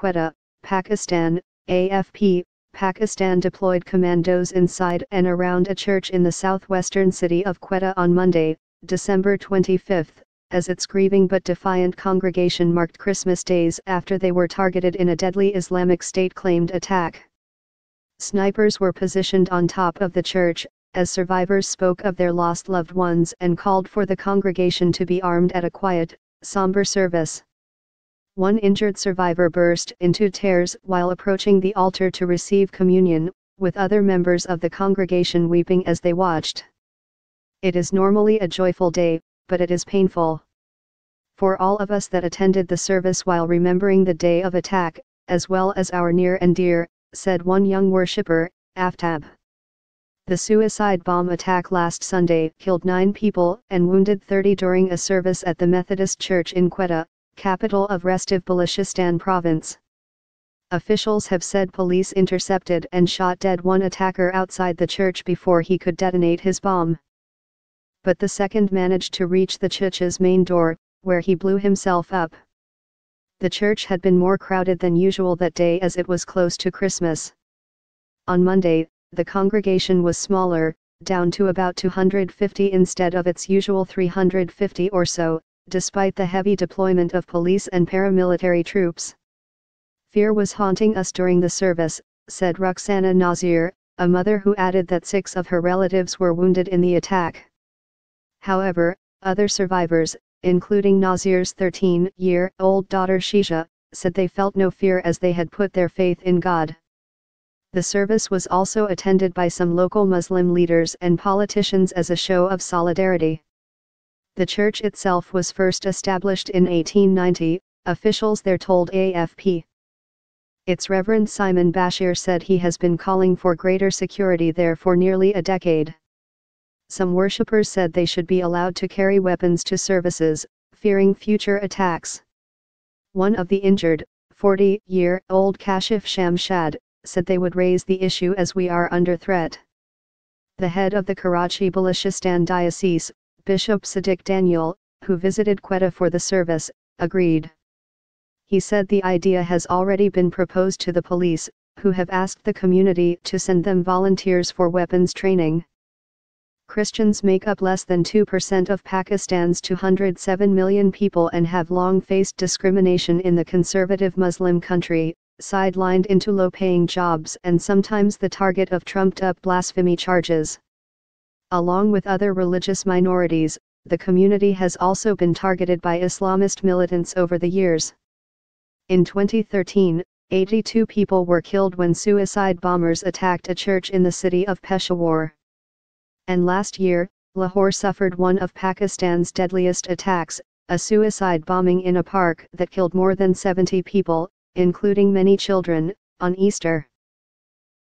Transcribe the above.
Quetta, Pakistan. AFP, Pakistan deployed commandos inside and around a church in the southwestern city of Quetta on Monday, December 25, as its grieving but defiant congregation marked Christmas days after they were targeted in a deadly Islamic State-claimed attack. Snipers were positioned on top of the church, as survivors spoke of their lost loved ones and called for the congregation to be armed at a quiet, somber service. One injured survivor burst into tears while approaching the altar to receive communion, with other members of the congregation weeping as they watched. "It is normally a joyful day, but it is painful for all of us that attended the service while remembering the day of attack, as well as our near and dear," said one young worshipper, Aftab. The suicide bomb attack last Sunday killed 9 people and wounded 30 during a service at the Methodist Church in Quetta, capital of Restiv Balochistan province. Officials have said police intercepted and shot dead one attacker outside the church before he could detonate his bomb. But the second managed to reach the church's main door, where he blew himself up. The church had been more crowded than usual that day as it was close to Christmas. On Monday, the congregation was smaller, down to about 250 instead of its usual 350 or so, despite the heavy deployment of police and paramilitary troops. "Fear was haunting us during the service," said Ruxana Nazir, a mother who added that 6 of her relatives were wounded in the attack. However, other survivors, including Nazir's 13-year-old daughter Shisha, said they felt no fear as they had put their faith in God. The service was also attended by some local Muslim leaders and politicians as a show of solidarity. The church itself was first established in 1890, officials there told AFP. Its Reverend Simon Bashir said he has been calling for greater security there for nearly a decade. Some worshippers said they should be allowed to carry weapons to services, fearing future attacks. One of the injured, 40-year-old Kashif Shamshad, said they would raise the issue as we are under threat. The head of the Karachi Balochistan Diocese, Bishop Sadiq Daniel, who visited Quetta for the service, agreed. He said the idea has already been proposed to the police, who have asked the community to send them volunteers for weapons training. Christians make up less than 2% of Pakistan's 207 million people and have long faced discrimination in the conservative Muslim country, sidelined into low-paying jobs and sometimes the target of trumped-up blasphemy charges. Along with other religious minorities, the community has also been targeted by Islamist militants over the years. In 2013, 82 people were killed when suicide bombers attacked a church in the city of Peshawar. And last year, Lahore suffered one of Pakistan's deadliest attacks, a suicide bombing in a park that killed more than 70 people, including many children, on Easter.